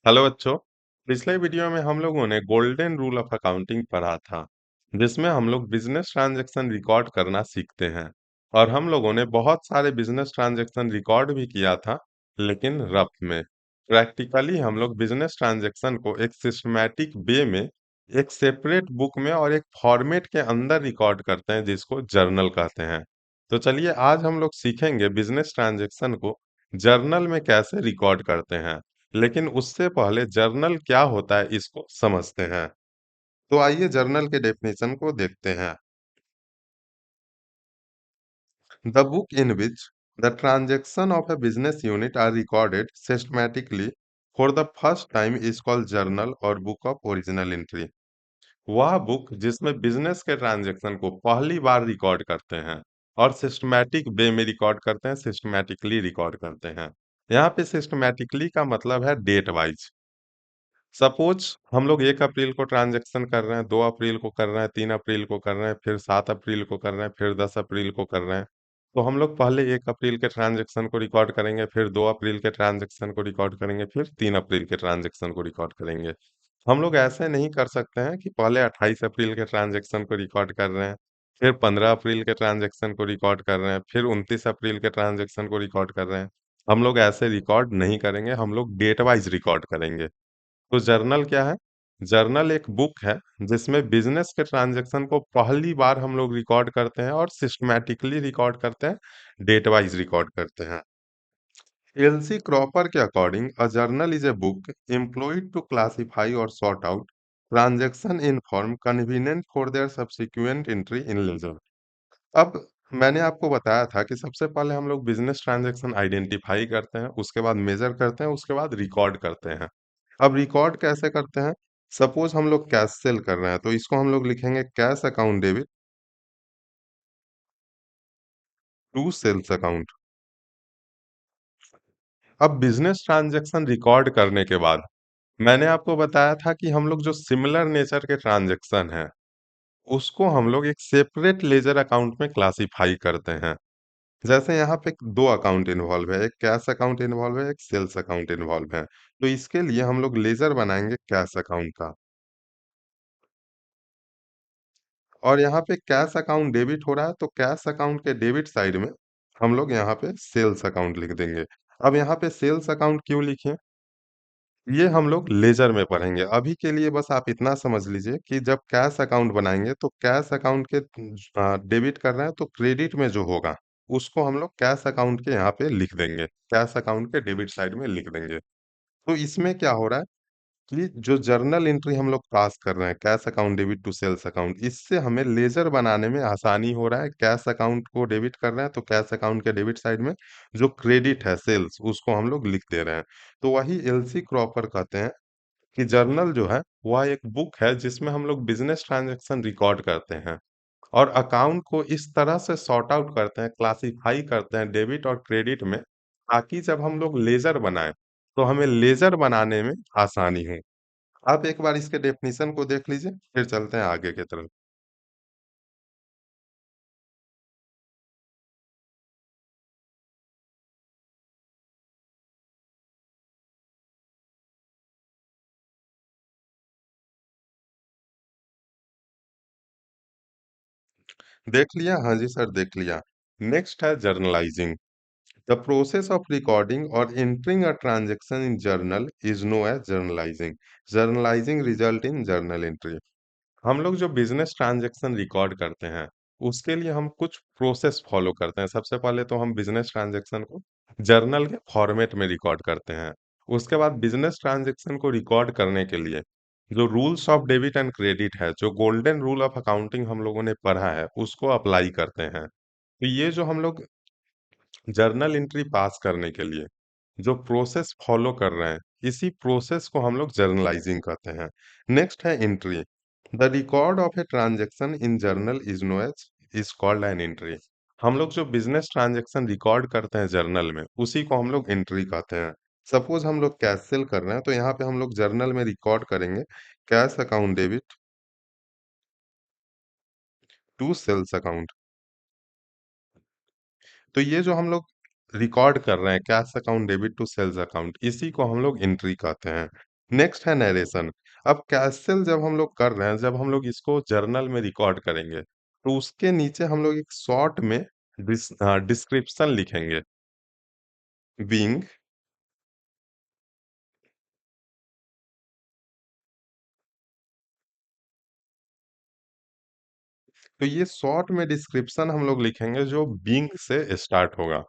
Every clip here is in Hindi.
हेलो बच्चों। पिछले वीडियो में हम लोगों ने गोल्डन रूल ऑफ अकाउंटिंग पढ़ा था, जिसमें हम लोग बिजनेस ट्रांजैक्शन रिकॉर्ड करना सीखते हैं। और हम लोगों ने बहुत सारे बिजनेस ट्रांजैक्शन रिकॉर्ड भी किया था, लेकिन रफ में। प्रैक्टिकली हम लोग बिजनेस ट्रांजैक्शन को एक सिस्टमैटिक वे में, एक सेपरेट बुक में और एक फॉर्मेट के अंदर रिकॉर्ड करते हैं, जिसको जर्नल कहते हैं। तो चलिए आज हम लोग सीखेंगे बिजनेस ट्रांजैक्शन को जर्नल में कैसे रिकॉर्ड करते हैं। लेकिन उससे पहले जर्नल क्या होता है इसको समझते हैं। तो आइए जर्नल के डेफिनेशन को देखते हैं। The book in which the transaction of a business unit are recorded systematically for the first time is called journal और बुक ऑफ ओरिजिनल एंट्री। वह बुक जिसमें बिजनेस के ट्रांजैक्शन को पहली बार रिकॉर्ड करते हैं और सिस्टमैटिक वे में रिकॉर्ड करते हैं, सिस्टमैटिकली रिकॉर्ड करते हैं। यहाँ पे सिस्टमैटिकली का मतलब है डेट वाइज। सपोज हम लोग 1 अप्रैल को ट्रांजैक्शन कर रहे हैं, 2 अप्रैल को कर रहे हैं, 3 अप्रैल को कर रहे हैं, फिर 7 अप्रैल को कर रहे हैं, फिर 10 अप्रैल को कर रहे हैं। तो हम लोग पहले 1 अप्रैल के ट्रांजैक्शन को रिकॉर्ड करेंगे, फिर 2 अप्रैल के ट्रांजैक्शन को रिकॉर्ड करेंगे, फिर 3 अप्रैल के ट्रांजैक्शन को रिकॉर्ड करेंगे। हम लोग ऐसे नहीं कर सकते हैं कि पहले 28 अप्रैल के ट्रांजैक्शन को रिकॉर्ड कर रहे हैं, फिर 15 अप्रैल के ट्रांजैक्शन को रिकॉर्ड कर रहे हैं, फिर 29 अप्रैल के ट्रांजैक्शन को रिकॉर्ड कर रहे हैं। हम लोग ऐसे रिकॉर्ड नहीं करेंगे, हम लोग डेट वाइज रिकॉर्ड करेंगे। तो जर्नल क्या है? जर्नल एक बुक है जिसमें बिजनेस के ट्रांजैक्शन को पहली बार हम लोग रिकॉर्ड करते हैं और सिस्टमैटिकली रिकॉर्ड करते हैं, डेट वाइज रिकॉर्ड करते हैं। एलसी क्रॉपर के according a journal is a book employed to classify और sort out transaction in form convenient for their subsequent entry in ledger. अब मैंने आपको बताया था कि सबसे पहले हम लोग बिजनेस ट्रांजैक्शन आइडेंटिफाई करते हैं, उसके बाद मेजर करते हैं, उसके बाद रिकॉर्ड करते हैं। अब रिकॉर्ड कैसे करते हैं? सपोज हम लोग कैश सेल कर रहे हैं, तो इसको हम लोग लिखेंगे cash account debit to sales account. अब बिजनेस ट्रांजैक्शन रिकॉर्ड करने के बाद मैंने आपको बताया था कि हम लोग जो सिमिलर नेचर के ट्रांजैक्शन हैं, उसको हम लोग एक सेपरेट लेजर अकाउंट में क्लासिफाई करते हैं। जैसे यहाँ पे 2 अकाउंट इन्वॉल्व है, एक कैश अकाउंट इन्वॉल्व है, एक सेल्स अकाउंट इन्वॉल्व है। तो इसके लिए हम लोग लेजर बनाएँगे कैश अकाउंट का। और यहाँ पे कैश अकाउंट डेबिट हो रहा है, तो कैश अकाउंट के डेबिट साइड में हम लोग यहाँ पे सेल्स अकाउंट लिख देंगे। अब यहाँ पे सेल्स अकाउंट क्यों लिखे? ये हम लोग लेजर में पढ़ेंगे। अभी के लिए बस आप इतना समझ लीजिए कि जब कैश अकाउंट बनाएँगे तो कैश अकाउंट के डेबिट कर रहे हैं तो क्रेडिट में जो होगा, उसको हम लोग कैश अकाउंट के यहाँ पे लिख देंगे। कैश अकाउंट के डेबिट साइड में लिख देंगे। तो इसमें क्या हो रहा है कि जो जर्नल एंट्री हम लोग पास कर रहे हैं, cash account debit to sales account, इससे हमें लेजर बनाने में आसानी हो रहा है। कैश अकाउंट को डेबिट कर रहे हैं, तो कैश अकाउंट के डेबिट साइड में जो क्रेडिट है सेल्स, उसको हम लोग लिख दे रहे हैं। तो वही एलसी क्रॉपर कहते हैं कि जर्नल जो है, वह एक बुक है जिसमें हम लोग बिज़नेस ट्रांज़ैक्शन रिकॉर्ड करते हैं और अकाउंट को इस तरह से सॉर्ट आउट करते हैं, क्लासिफ़ाई करते हैं डेबिट और क्रेडिट में, ताकि जब हम लोग लेज़र बनाएँ, तो हमें लेज़र बनाने में आसानी हो। आप एक बार इसके डेफिनिशन को देख लीजिए, फिर चलते हैं आगे की तरफ। देख लिया? हाँ जी सर, देख लिया। नेक्स्ट है journalising. The process of recording और entering a transaction in journal is known as journalising. Journalising result in journal entry. हम लोग जो बिज़नेस ट्रांज़ैक्शन रिकॉर्ड करते हैं, उसके लिए हम कुछ प्रोसेस फ़ॉलो करते हैं। सबसे पहले तो हम बिज़नेस ट्रांज़ैक्शन को जर्नल के फ़ॉर्मेट में रिकॉर्ड करते हैं। उसके बाद बिज़नेस ट्रांज़ैक्शन को रिकॉर्ड करने के लिए जो rules of debit and credit है, जो गोल्डन रूल ऑफ अकाउंटिंग हम लोगों ने पढ़ा है, उसको अप्लाई करते हैं। तो ये जो हम लोग जर्नल एंट्री पास करने के लिए जो प्रोसेस फॉलो कर रहे हैं, इसी प्रोसेस को हम लोग जर्नलाइजिंग कहते हैं। नेक्स्ट है entry. The record of a transaction in journal is known as is called an entry. हम लोग जो बिजनेस ट्रांजैक्शन रिकॉर्ड करते हैं जर्नल में, उसी को हम लोग एंट्री कहते हैं। सपोज हम लोग कैश सेल कर रहे हैं, तो यहाँ पे हम लोग जर्नल में रिकॉर्ड करेंगे cash account debit to sales account. तो ये जो हम लोग रिकॉर्ड कर रहे हैं cash account debit to sales account, इसी को हम लोग एंट्री कहते हैं। नेक्स्ट है नरेशन। अब कैसल जब हम लोग कर रहे हैं, जब हम लोग इसको जर्नल में रिकॉर्ड करेंगे, तो उसके नीचे हम लोग एक शॉर्ट में डिस्क्रिप्शन लिखेंगे। बीइंग, तो ये शॉर्ट में डिस्क्रिप्शन हम लोग लिखेंगे जो बीइंग से स्टार्ट होगा।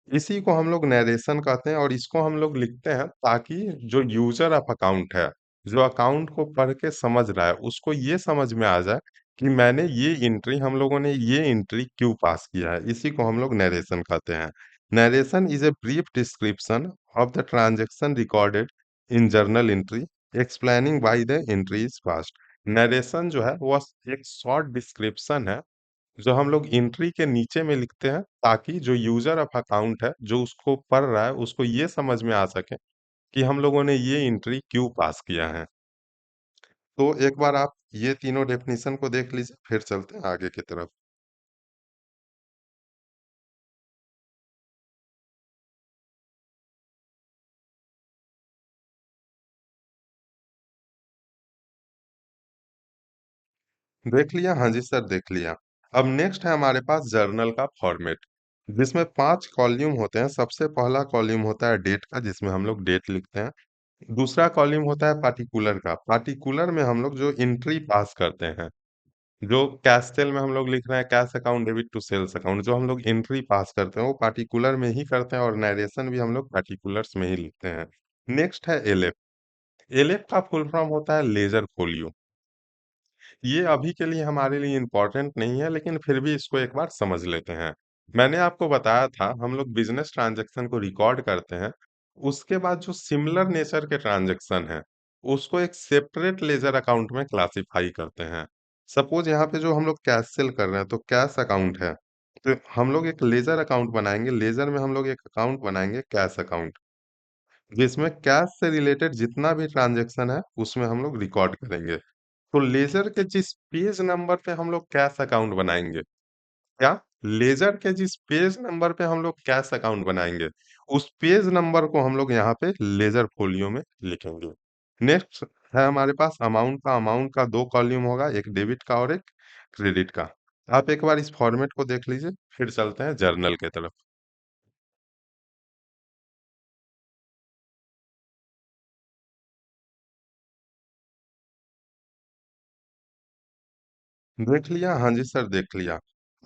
इसी को हम लोग नरेशन कहते हैं और इसको हम लोग लिखते हैं ताकि जो यूजर ऑफ अकाउंट है, जो अकाउंट को पढ़ के समझ रहा है, उसको ये समझ में आ जाए कि मैंने ये एंट्री, हम लोगों ने ये एंट्री क्यों पास किया है। इसी को हम लोग नरेशन कहते हैं। Narration is a brief description of the transaction recorded in journal entry, explaining why the entry is passed. Narration जो है वो एक शॉर्ट डिस्क्रिप्शन है जो हम लोग एंट्री के नीचे में लिखते हैं ताकि जो यूजर ऑफ अकाउंट है, जो उसको पढ़ रहा है, उसको ये समझ में आ सके कि हम लोगों ने ये एंट्री क्यों पास किया है। तो एक बार आप ये तीनों डेफिनेशन को देख लीजिए, फिर चलते हैं आगे की तरफ। देख लिया? हाँ जी सर, देख लिया। अब नेक्स्ट है हमारे पास जर्नल का फॉर्मेट, जिसमें 5 कॉलम होते हैं। सबसे पहला कॉलम होता है डेट का, जिसमें हम लोग डेट लिखते हैं। दूसरा कॉलम होता है पार्टिकुलर का। पार्टिकुलर में हम लोग जो एंट्री पास करते हैं, जो कैश सेल में हम लोग लिख रहे हैं cash account debit to sales account, जो हम लोग एंट्री पास करते हैं वो पार्टिकुलर में ही करते हैं और नरेशन भी हम लोग पार्टिकुलर्स में ही लिखते हैं। नेक्स्ट है एलएफ। एलएफ का फुल फॉर्म होता है लेजर फोलियो। ये अभी के लिए हमारे लिए इम्पोर्टेंट नहीं है, लेकिन फिर भी इसको एक बार समझ लेते हैं। मैंने आपको बताया था हम लोग बिजनेस ट्रांजैक्शन को रिकॉर्ड करते हैं, उसके बाद जो सिमिलर नेचर के ट्रांजैक्शन हैं, उसको एक सेपरेट लेजर अकाउंट में क्लासिफाई करते हैं। सपोज यहाँ पे जो हम लोग कैश सेल कर रहे हैं तो कैश अकाउंट है, तो हम लोग एक लेजर अकाउंट बनाएंगे। लेजर में हम लोग एक अकाउंट बनाएंगे कैश अकाउंट, जिसमें कैश से रिलेटेड जितना भी ट्रांजैक्शन है उसमें हम लोग रिकॉर्ड करेंगे। तो लेजर के जिस पेज नंबर पे हम लोग कैश अकाउंट बनाएंगे, क्या लेजर के जिस पेज नंबर पे हम लोग कैश अकाउंट बनाएंगे, उस पेज नंबर को हम लोग यहाँ पे लेजर फोलियो में लिखेंगे। नेक्स्ट है हमारे पास अमाउंट का। अमाउंट का 2 कॉलम होगा, एक डेबिट का और एक क्रेडिट का। आप एक बार इस फॉर्मेट को देख लीजिए, फिर चलते हैं जर्नल के तरफ। देख लिया? हाँ जी सर, देख लिया।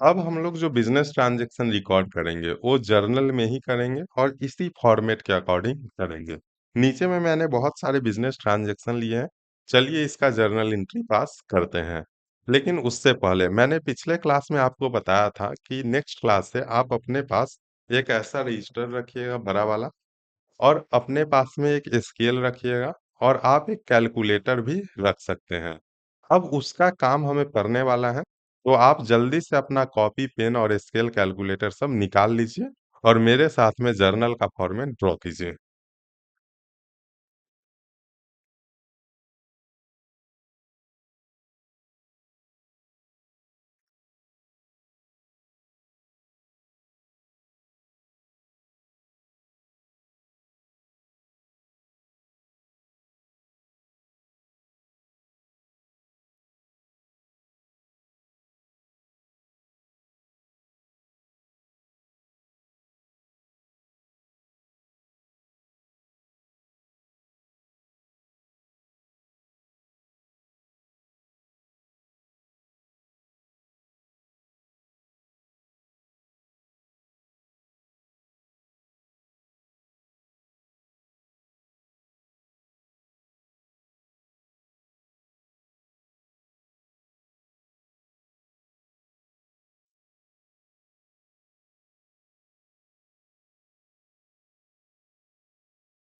अब हम लोग जो बिजनेस ट्रांजैक्शन रिकॉर्ड करेंगे वो जर्नल में ही करेंगे और इसी फॉर्मेट के अकॉर्डिंग करेंगे। नीचे में मैंने बहुत सारे बिजनेस ट्रांजैक्शन लिए हैं, चलिए इसका जर्नल एंट्री पास करते हैं। लेकिन उससे पहले मैंने पिछले क्लास में आपको बताया था कि नेक्स्ट क्लास से आप अपने पास एक ऐसा रजिस्टर रखिएगा बड़ा वाला, और अपने पास में एक स्केल रखिएगा, और आप एक कैलकुलेटर भी रख सकते हैं। अब उसका काम हमें करने वाला है, तो आप जल्दी से अपना कॉपी पेन और स्केल कैलकुलेटर सब निकाल लीजिए और मेरे साथ में जर्नल का फॉर्मेट ड्रॉ कीजिए।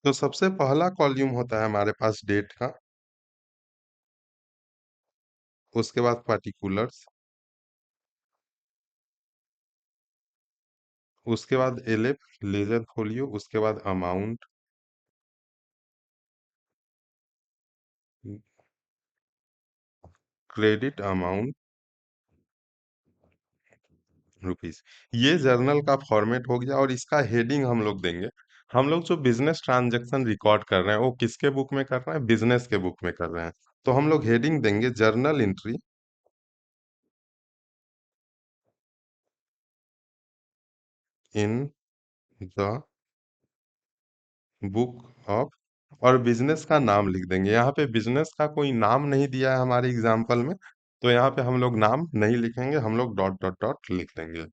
तो सबसे पहला कॉलम होता है हमारे पास डेट का, उसके बाद पार्टिकुलर्स, उसके बाद एलिफ लेजर फोलियो, उसके बाद अमाउंट, क्रेडिट अमाउंट, रुपीस। ये जर्नल का फॉर्मेट हो गया और इसका हेडिंग हम लोग देंगे। हम लोग जो बिजनेस ट्रांजैक्शन रिकॉर्ड कर रहे हैं वो किसके बुक में कर रहे हैं? बिजनेस के बुक में कर रहे हैं। तो हम लोग हेडिंग देंगे journal entry in the book of, और बिजनेस का नाम लिख देंगे। यहाँ पे बिजनेस का कोई नाम नहीं दिया है हमारे एग्जाम्पल में, तो यहाँ पे हम लोग नाम नहीं लिखेंगे, हम लोग डॉट डॉट डॉट लिख देंगे।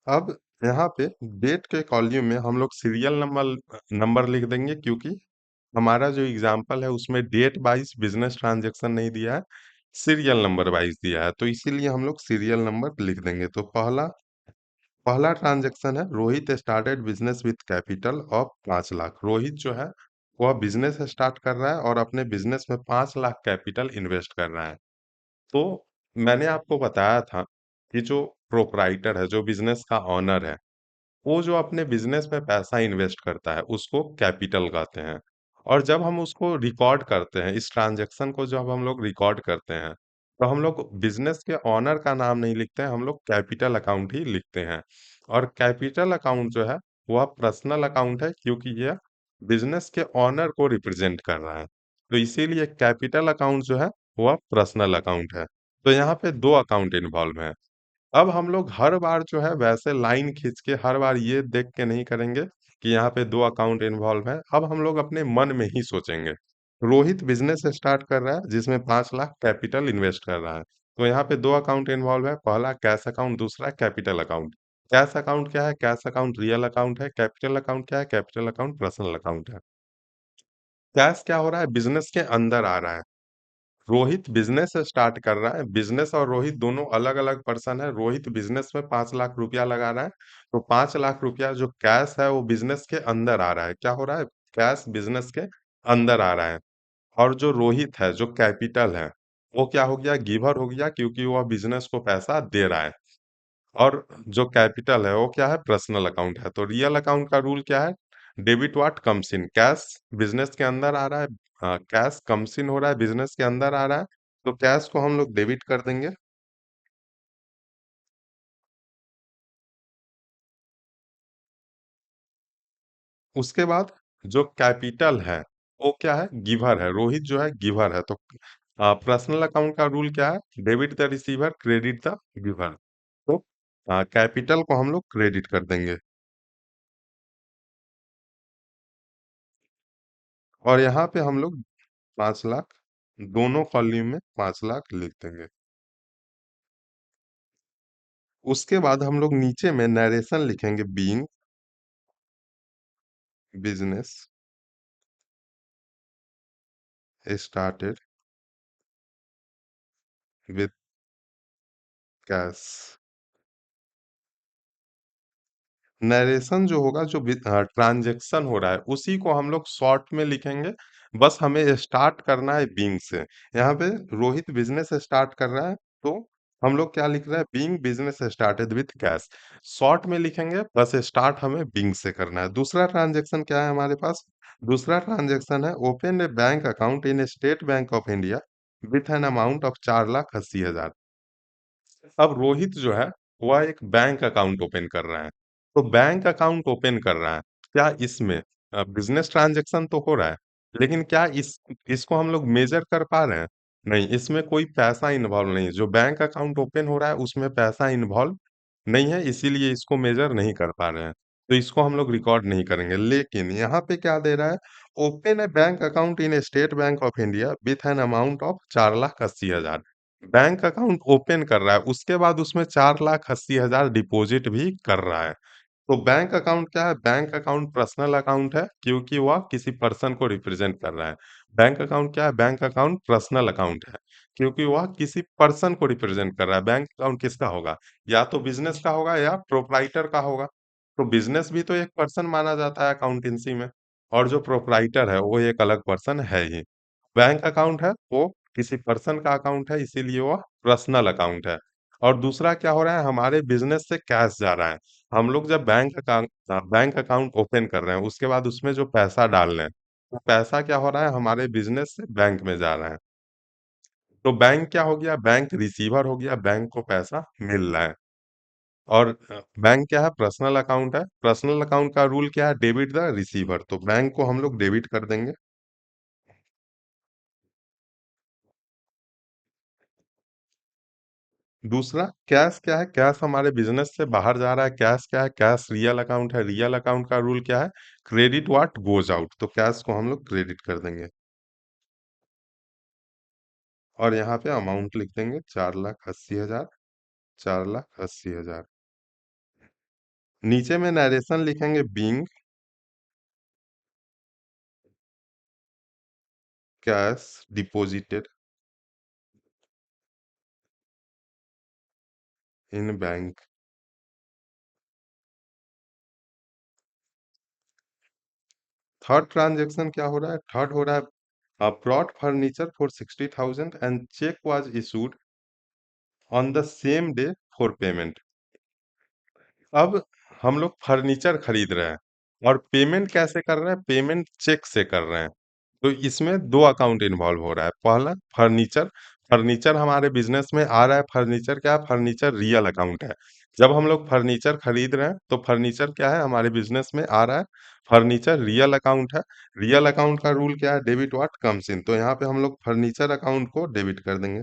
अब यहाँ पे डेट के कॉलम में हम लोग सीरियल नंबर नंबर लिख देंगे, क्योंकि हमारा जो एग्जाम्पल है उसमें डेट वाइज बिजनेस ट्रांजैक्शन नहीं दिया है, सीरियल नंबर वाइज दिया है, तो इसीलिए हम लोग सीरियल नंबर लिख देंगे। तो पहला पहला ट्रांजैक्शन है, Rohit started business with capital of 5 lakh. Rohit जो है वह बिजनेस स्टार्ट कर रहा है और अपने बिजनेस में 5 लाख कैपिटल इन्वेस्ट कर रहा है। तो मैंने आपको बताया था कि जो प्रोपराइटर है, जो बिजनेस का ऑनर है, वो जो अपने बिजनेस में पैसा इन्वेस्ट करता है उसको कैपिटल कहते हैं। और जब हम उसको रिकॉर्ड करते हैं, इस ट्रांजैक्शन को जब हम लोग रिकॉर्ड करते हैं, तो हम लोग बिजनेस के ऑनर का नाम नहीं लिखते हैं, हम लोग कैपिटल अकाउंट ही लिखते हैं। और कैपिटल अकाउंट जो है वह पर्सनल अकाउंट है, क्योंकि यह बिजनेस के ऑनर को रिप्रेजेंट कर रहा है, तो इसीलिए कैपिटल अकाउंट जो है वह पर्सनल अकाउंट है। तो यहाँ पे दो अकाउंट इन्वॉल्व है। अब हम लोग हर बार जो है वैसे लाइन खींच के हर बार ये देख के नहीं करेंगे कि यहाँ पे दो अकाउंट इन्वॉल्व है। अब हम लोग अपने मन में ही सोचेंगे। रोहित बिजनेस स्टार्ट कर रहा है जिसमें 5 लाख कैपिटल इन्वेस्ट कर रहा है, तो यहाँ पे दो अकाउंट इन्वॉल्व है, पहला कैश अकाउंट, दूसरा कैपिटल अकाउंट। कैश अकाउंट क्या है? कैश अकाउंट रियल अकाउंट है। कैपिटल अकाउंट क्या है? कैपिटल अकाउंट पर्सनल अकाउंट है। कैश क्या हो रहा है? बिजनेस के अंदर आ रहा है। रोहित बिजनेस स्टार्ट कर रहा है, बिजनेस और रोहित दोनों अलग अलग पर्सन है। रोहित बिजनेस में 5 लाख रुपया लगा रहा है, तो 5 लाख रुपया जो कैश है वो बिजनेस के अंदर आ रहा है। क्या हो रहा है? कैश बिजनेस के अंदर आ रहा है। और जो रोहित है, जो कैपिटल है, वो क्या हो गया? गिवर हो गया, क्योंकि वह बिजनेस को पैसा दे रहा है। और जो कैपिटल है वो क्या है? पर्सनल अकाउंट है। तो रियल अकाउंट का रूल क्या है? Debit what comes in. Cash business के अंदर आ रहा है, कैश कम्स इन हो रहा है, बिजनेस के अंदर आ रहा है, तो कैश को हम लोग डेबिट कर देंगे। उसके बाद जो कैपिटल है वो क्या है? गिवर है। रोहित जो है गिवर है, तो पर्सनल अकाउंट का रूल क्या है? Debit the receiver, credit the giver. तो कैपिटल को हम लोग क्रेडिट कर देंगे। और यहाँ पे हम लोग 5 लाख, दोनों कॉलम में 5 लाख लिख देंगे। उसके बाद हम लोग नीचे में नरेशन लिखेंगे, being business started with cash. Narration जो होगा, जो ट्रांजैक्शन हो रहा है उसी को हम लोग शॉर्ट में लिखेंगे। बस हमें स्टार्ट करना है बीइंग से। यहाँ पे रोहित बिजनेस स्टार्ट कर रहा है, तो हम लोग क्या लिख रहे हैं? Being business started with cash. Short में लिखेंगे, बस स्टार्ट हमें बीइंग से करना है। दूसरा ट्रांजैक्शन क्या है हमारे पास? दूसरा ट्रांजैक्शन है, open A bank account in state bank of India with an amount of 4,80,000। अब रोहित जो है वह एक बैंक अकाउंट ओपन कर रहा है। तो बैंक अकाउंट ओपन कर रहा है, क्या इसमें बिजनेस ट्रांजैक्शन तो हो रहा है, लेकिन क्या इसको हम लोग मेजर कर पा रहे हैं? नहीं, इसमें कोई पैसा इन्वॉल्व नहीं है। जो बैंक अकाउंट ओपन हो रहा है उसमें पैसा इन्वॉल्व नहीं है, इसीलिए इसको मेजर नहीं कर पा रहे हैं, तो इसको हम लोग रिकॉर्ड नहीं करेंगे। लेकिन यहाँ पे क्या दे रहा है? Open A bank account in state bank of India with an amount of 4,80,000। Bank account open कर रहा है, उसके बाद उसमें 4,80,000 डिपॉजिट भी कर रहा है। तो बैंक अकाउंट क्या है? बैंक अकाउंट पर्सनल अकाउंट है, क्योंकि वह किसी पर्सन को रिप्रेजेंट कर रहा है। बैंक अकाउंट क्या है? बैंक अकाउंट पर्सनल अकाउंट है, क्योंकि वह किसी पर्सन को रिप्रेजेंट कर रहा है। बैंक अकाउंट किसका होगा? या तो बिजनेस का होगा या प्रोपराइटर का होगा। तो बिजनेस भी तो एक पर्सन माना जाता है अकाउंटेंसी में, और जो प्रोपराइटर है वो एक अलग पर्सन है ही। बैंक अकाउंट है वो किसी पर्सन का अकाउंट है, इसीलिए वो पर्सनल अकाउंट है। और दूसरा क्या हो रहा है? हमारे बिजनेस से कैश जा रहा है। हम लोग जब बैंक अकाउंट ओपन कर रहे हैं उसके बाद उसमें जो पैसा डाल रहे हैं, वो पैसा क्या हो रहा है? हमारे बिजनेस से बैंक में जा रहा है। तो बैंक क्या हो गया? बैंक रिसीवर हो गया, बैंक को पैसा मिल रहा है। और बैंक क्या है? पर्सनल अकाउंट है। पर्सनल अकाउंट का रूल क्या है? डेबिट द रिसीवर, तो बैंक को हम लोग डेबिट कर देंगे। दूसरा कैश क्या है? कैश हमारे बिजनेस से बाहर जा रहा है। कैश क्या है? कैश रियल अकाउंट है। रियल अकाउंट का रूल क्या है? क्रेडिट व्हाट गोज आउट, तो कैश को हम लोग क्रेडिट कर देंगे। और यहाँ पे अमाउंट लिख देंगे 4,80,000, 4,80,000। नीचे में नरेशन लिखेंगे, being cash deposited in bank. Third transaction क्या हो रहा है? थर्ड हो रहा है brought furniture for 60,000 and cheque was issued on the same day for payment. अब हम लोग फर्नीचर खरीद रहे हैं और पेमेंट कैसे कर रहे हैं? पेमेंट चेक से कर रहे हैं। तो इसमें दो अकाउंट इन्वॉल्व हो रहा है। पहला फर्नीचर, फर्नीचर हमारे बिजनेस में आ रहा है। फर्नीचर क्या है? फर्नीचर रियल अकाउंट है। जब हम लोग फर्नीचर खरीद रहे हैं तो फर्नीचर क्या है? हमारे बिजनेस में आ रहा है। फर्नीचर रियल अकाउंट है। रियल अकाउंट का रूल क्या है? डेबिट व्हाट कम्स इन, तो यहाँ पे हम लोग फर्नीचर अकाउंट को डेबिट कर देंगे।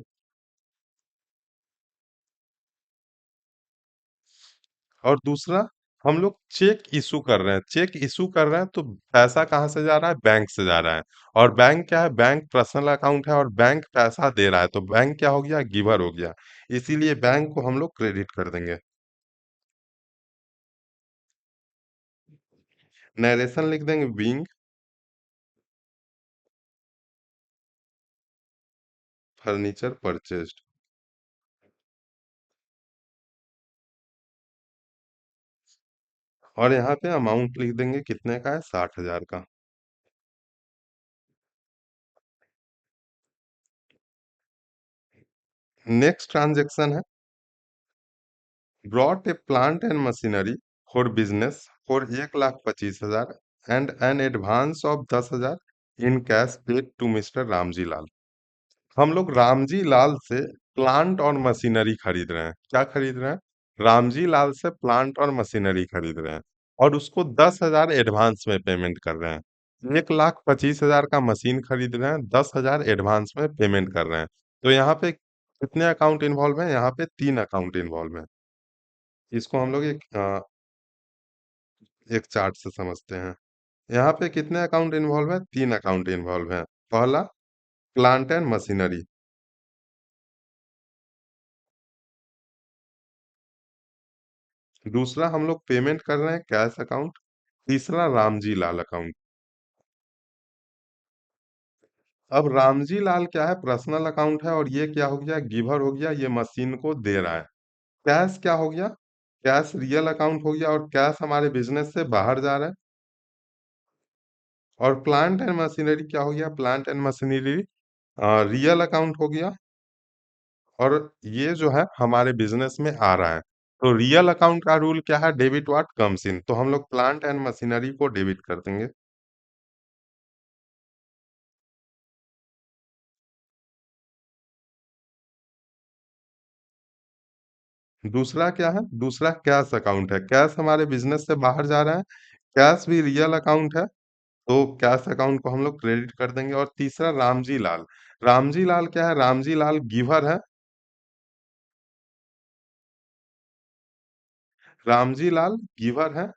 और दूसरा, हम लोग चेक इशू कर रहे हैं। चेक इशू कर रहे हैं तो पैसा कहाँ से जा रहा है? बैंक से जा रहा है। और बैंक क्या है? बैंक पर्सनल अकाउंट है और बैंक पैसा दे रहा है, तो बैंक क्या हो गया? गिवर हो गया। इसीलिए बैंक को हम लोग क्रेडिट कर देंगे। नरेशन लिख देंगे, बीइंग फर्नीचर परचेज्ड। और यहाँ पे अमाउंट लिख देंगे, कितने का है? 60,000 का। नेक्स्ट ट्रांजेक्शन है, brought a plant and machinery for business for 1,25,000 and an advance of 10,000 in cash paid to mister Ramji Lal. हम लोग रामजी लाल से प्लांट और मशीनरी खरीद रहे हैं। क्या खरीद रहे हैं? रामजी लाल से प्लांट और मशीनरी खरीद रहे हैं और उसको 10,000 एडवांस में पेमेंट कर रहे हैं। 1,25,000 का मशीन खरीद रहे हैं, 10,000 एडवांस में पेमेंट कर रहे हैं। तो यहाँ पे कितने अकाउंट इन्वॉल्व हैं? यहाँ पे 3 अकाउंट इन्वॉल्व हैं। इसको हम लोग एक चार्ट से समझते हैं। यहाँ पे कितने अकाउंट इन्वॉल्व है? 3 अकाउंट इन्वॉल्व हैं। पहला प्लांट एंड मशीनरी। दूसरा हम लोग पेमेंट कर रहे हैं कैश अकाउंट। तीसरा रामजी लाल अकाउंट। अब रामजी लाल क्या है? पर्सनल अकाउंट है और ये क्या हो गया? गिवर हो गया, ये मशीन को दे रहा है। कैश क्या हो गया? कैश रियल अकाउंट हो गया और कैश हमारे बिजनेस से बाहर जा रहा है। और प्लांट एंड मशीनरी क्या हो गया? Plant and machinery real account हो गया और ये जो है हमारे बिजनेस में आ रहा है। तो रियल अकाउंट का रूल क्या है? डेबिट व्हाट कम्स इन, तो हम लोग प्लांट एंड मशीनरी को डेबिट कर देंगे। दूसरा क्या है? दूसरा कैश अकाउंट है। कैश हमारे बिजनेस से बाहर जा रहा है। कैश भी रियल अकाउंट है, तो कैश अकाउंट को हम लोग क्रेडिट कर देंगे। और तीसरा रामजी लाल। रामजी लाल क्या है? रामजी लाल गिवर है। रामजी लाल गिवर है।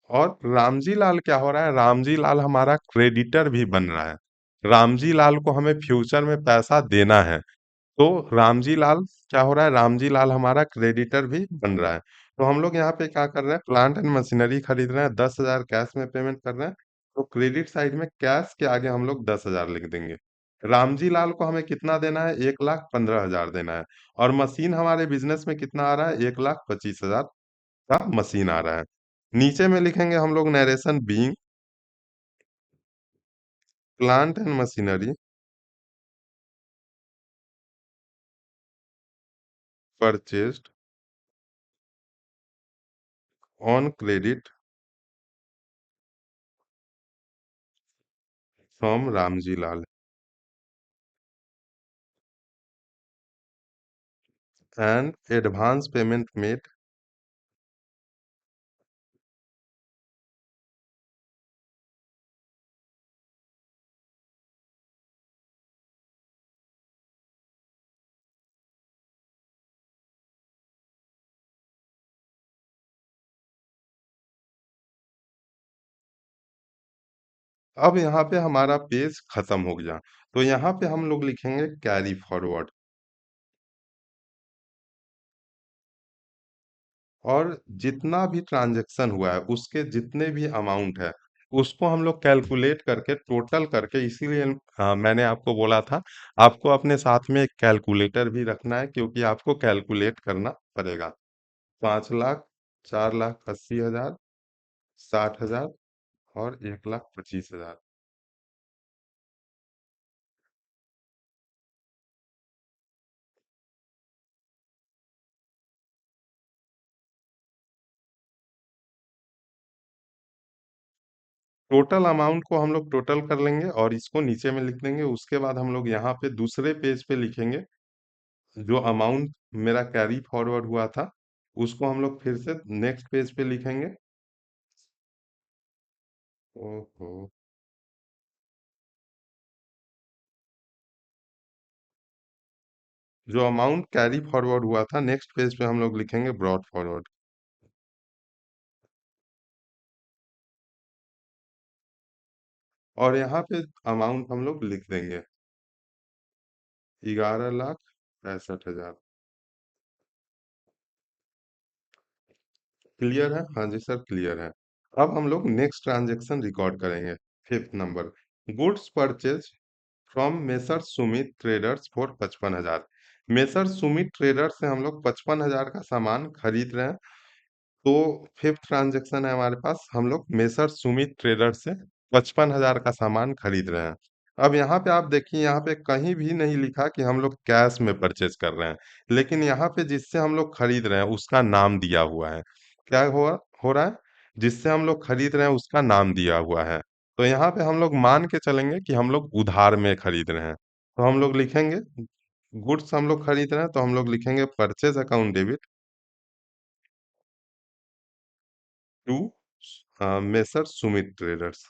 और रामजी लाल क्या हो रहा है? रामजी लाल हमारा क्रेडिटर भी बन रहा है। रामजी लाल को हमें फ्यूचर में पैसा देना है, तो रामजी लाल क्या हो रहा है? रामजी लाल हमारा क्रेडिटर भी बन रहा है। तो हम लोग यहाँ पे क्या कर रहे हैं? प्लांट एंड मशीनरी खरीद रहे हैं, 10,000 कैश में पेमेंट कर रहे हैं। तो क्रेडिट साइड में कैश के आगे हम लोग 10,000 लिख देंगे। रामजी लाल को हमें कितना देना है? 1,15,000 देना है। और मशीन हमारे बिजनेस में कितना आ रहा है? 1,25,000 का मशीन आ रहा है। नीचे में लिखेंगे हम लोग narration, being plant and machinery purchased on credit from Ramji Lal. And advance payment made. अब यहाँ पे हमारा पेज खत्म हो गया, तो यहाँ पे हम लोग लिखेंगे कैरी फॉरवर्ड। और जितना भी ट्रांजैक्शन हुआ है, उसके जितने भी अमाउंट है, उसको हम लोग कैलकुलेट करके टोटल करके, इसीलिए मैंने आपको बोला था आपको अपने साथ में एक कैलकुलेटर भी रखना है, क्योंकि आपको कैलकुलेट करना पड़ेगा। 5 लाख, 4,80,000, 60,000 और 1,25,000। टोटल अमाउंट को हम लोग टोटल कर लेंगे और इसको नीचे में लिख देंगे। उसके बाद हम लोग यहाँ पे दूसरे पेज पे लिखेंगे जो अमाउंट मेरा कैरी फॉरवर्ड हुआ था, उसको हम लोग फिर से नेक्स्ट पेज पे लिखेंगे। ओहो, जो अमाउंट कैरी फॉरवर्ड हुआ था, नेक्स्ट पेज पे हम लोग लिखेंगे ब्रॉड फॉरवर्ड। और यहाँ पे अमाउंट हम लोग लिख देंगे 11,65,000। क्लियर है? हाँ जी सर, क्लियर है। अब हम लोग नेक्स्ट ट्रांजेक्शन रिकॉर्ड करेंगे। Fifth number, goods purchase from messrs Sumit traders for 55,000। Messrs Sumit traders से हम लोग 55,000 का सामान खरीद रहे हैं। तो फिफ्थ ट्रांजेक्शन है हमारे पास, हम लोग मेसर सुमित ट्रेडर्स से 55,000 का सामान खरीद रहे हैं। अब यहाँ पे आप देखिए, यहाँ पे कहीं भी नहीं लिखा कि हम लोग कैश में परचेज कर रहे हैं, लेकिन यहाँ पे जिससे हम लोग खरीद रहे हैं उसका नाम दिया हुआ है। क्या हो रहा है? जिससे हम लोग खरीद रहे हैं उसका नाम दिया हुआ है। तो यहाँ पे हम लोग मान के चलेंगे कि हम लोग उधार में खरीद रहे हैं। तो हम लोग लिखेंगे, गुड्स हम लोग खरीद रहे हैं, तो हम लोग लिखेंगे purchase account debit to messrs Sumit traders.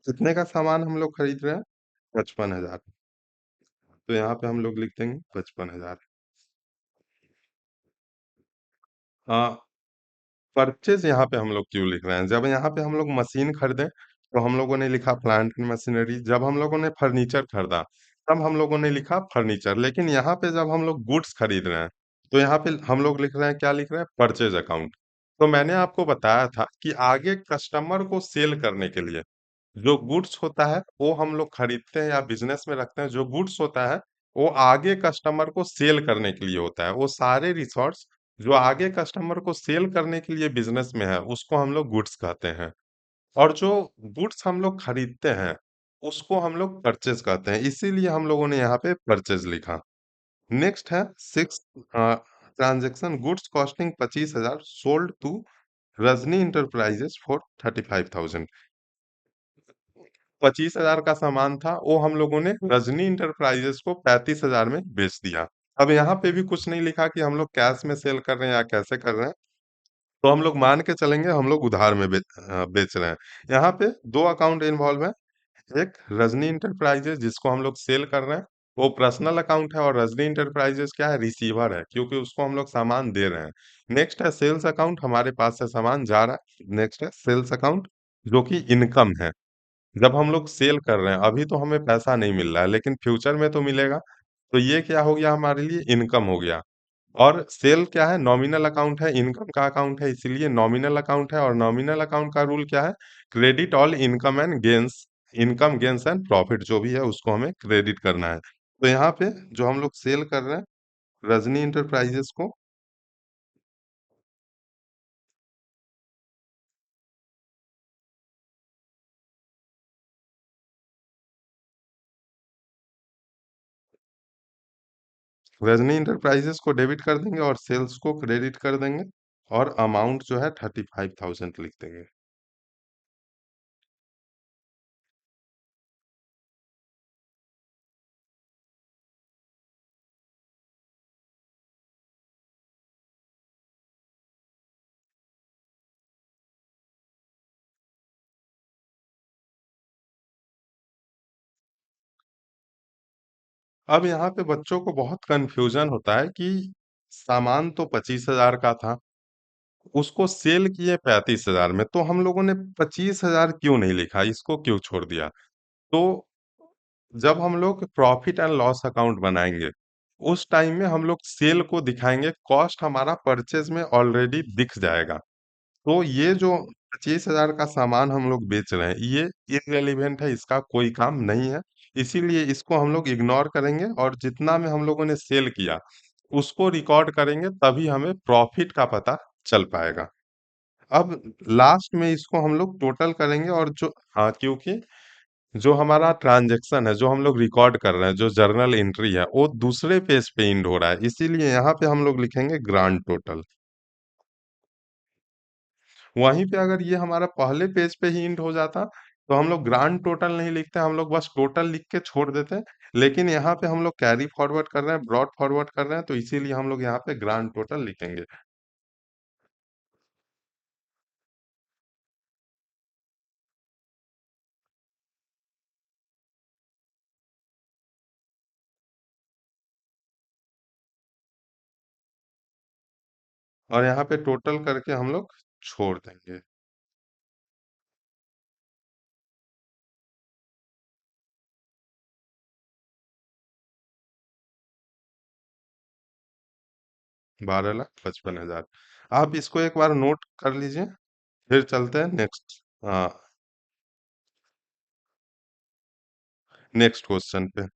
कितने का सामान हम लोग खरीद रहे हैं? 55,000। तो यहाँ पे हम लोग लिख देंगे 55,000। हाँ, परचेज यहाँ पे हम लोग क्यों लिख रहे हैं? जब यहाँ पे हम लोग मशीन खरीदे, तो हम लोगों ने लिखा प्लांट एंड मशीनरी। जब हम लोगों ने फर्नीचर खरीदा, तब हम लोगों ने लिखा फर्नीचर। लेकिन यहाँ पे जब हम लोग गुड्स खरीद रहे हैं, तो यहाँ पे हम लोग लिख रहे हैं, क्या लिख रहे हैं? Purchase account. तो मैंने आपको बताया था कि आगे कस्टमर को सेल करने के लिए जो गुड्स होता है वो हम लोग खरीदते हैं या बिजनेस में रखते हैं। जो गुड्स होता है वो आगे कस्टमर को सेल करने के लिए होता है। वो सारे रिसोर्स जो आगे कस्टमर को सेल करने के लिए बिजनेस में है, उसको हम लोग गुड्स कहते हैं। और जो गुड्स हम लोग खरीदते हैं, उसको हम लोग परचेज कहते हैं। इसीलिए हम लोगों ने यहाँ पे परचेज लिखा। नेक्स्ट है six transaction, goods costing 25,000 sold to Rajni enterprises for 35,000। 25,000 का सामान था, वो हम लोगों ने रजनी इंटरप्राइजेस को 35,000 में बेच दिया। अब यहाँ पे भी कुछ नहीं लिखा कि हम लोग कैश में सेल कर रहे हैं या कैसे कर रहे हैं। तो हम लोग मान के चलेंगे हम लोग उधार में बेच रहे हैं। यहाँ पे दो अकाउंट इन्वॉल्व है। एक रजनी इंटरप्राइजेस जिसको हम लोग सेल कर रहे हैं, वो पर्सनल अकाउंट है। और रजनी इंटरप्राइजेस क्या है? रिसीवर है, क्योंकि उसको हम लोग सामान दे रहे हैं। नेक्स्ट है सेल्स अकाउंट, हमारे पास से सामान जा रहा है। नेक्स्ट है सेल्स अकाउंट, जो कि इनकम है। जब हम लोग सेल कर रहे हैं, अभी तो हमें पैसा नहीं मिल रहा है, लेकिन फ्यूचर में तो मिलेगा। तो ये क्या हो गया? हमारे लिए इनकम हो गया। और सेल क्या है? नॉमिनल अकाउंट है, इनकम का अकाउंट है, इसीलिए नॉमिनल अकाउंट है। और नॉमिनल अकाउंट का रूल क्या है? Credit all income and gains, income gains and profit जो भी है उसको हमें क्रेडिट करना है। तो यहाँ पे जो हम लोग सेल कर रहे हैं रजनी इंटरप्राइजेस को, रजनी इंटरप्राइजेस को डेबिट कर देंगे और सेल्स को क्रेडिट कर देंगे और अमाउंट जो है 35,000 लिख देंगे। अब यहाँ पे बच्चों को बहुत कंफ्यूजन होता है कि सामान तो 25,000 का था, उसको सेल किए 35,000 में, तो हम लोगों ने 25,000 क्यों नहीं लिखा, इसको क्यों छोड़ दिया? तो जब हम लोग प्रॉफिट एंड लॉस अकाउंट बनाएंगे, उस टाइम में हम लोग सेल को दिखाएंगे, कॉस्ट हमारा परचेज में ऑलरेडी दिख जाएगा। तो ये जो 25,000 का सामान हम लोग बेच रहे हैं, ये इररिलेवेंट है, इसका कोई काम नहीं है। इसीलिए इसको हम लोग इग्नोर करेंगे और जितना में हम लोगों ने सेल किया, उसको रिकॉर्ड करेंगे, तभी हमें प्रॉफिट का पता चल पाएगा। अब लास्ट में इसको हम लोग टोटल करेंगे और जो हाँ, क्योंकि जो हमारा ट्रांजैक्शन है, जो हम लोग रिकॉर्ड कर रहे हैं, जो जर्नल एंट्री है, वो दूसरे पेज पे एंड हो रहा है, इसीलिए यहाँ पे हम लोग लिखेंगे ग्रांड टोटल। वहीं पे अगर ये हमारा पहले पेज पे ही इंट हो जाता, तो हम लोग ग्रांड टोटल नहीं लिखते, हम लोग बस टोटल लिख के छोड़ देते। लेकिन यहाँ पे हम लोग कैरी फॉरवर्ड कर रहे हैं, ब्रॉड फॉरवर्ड कर रहे हैं, तो इसीलिए हम लोग यहाँ पे ग्रांड टोटल लिखेंगे। और यहाँ पे टोटल करके हम लोग छोड़ देंगे। 12,55,000। आप इसको एक बार नोट कर लीजिए, फिर चलते हैं नेक्स्ट, हाँ, नेक्स्ट क्वेश्चन पे।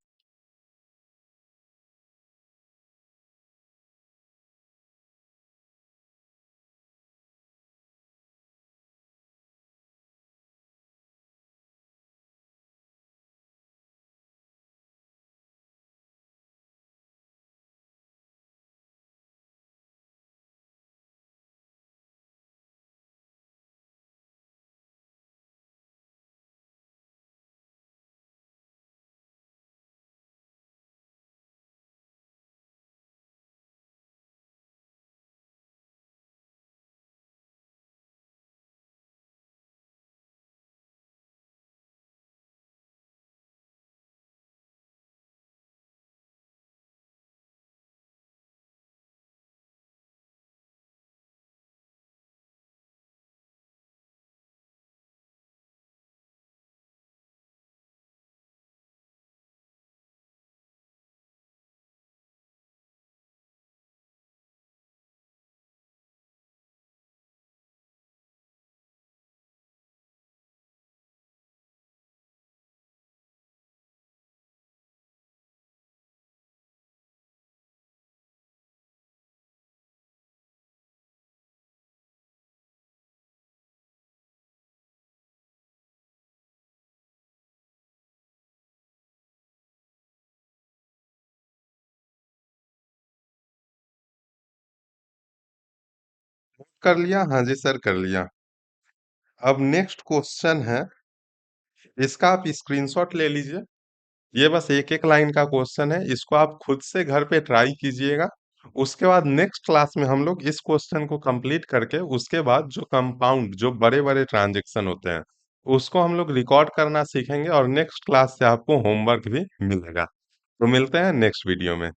'नोट कर लिया? हाँ जी सर, कर लिया। अब नेक्स्ट क्वेश्चन है, इसका आप स्क्रीनशॉट ले लीजिए। ये बस एक-एक लाइन का क्वेश्चन है, इसको आप खुद से घर पे ट्राई कीजिएगा। उसके बाद नेक्स्ट क्लास में हम लोग इस क्वेश्चन को कंप्लीट करके, उसके बाद जो कंपाउंड, जो बड़े-बड़े ट्रांजैक्शन होते हैं, उसको हम लोग रिकॉर्ड करना सीखेंगे और नेक्स्ट क्लास से आपको होमवर्क भी मिलेगा। तो मिलते हैं नेक्स्ट वीडियो में।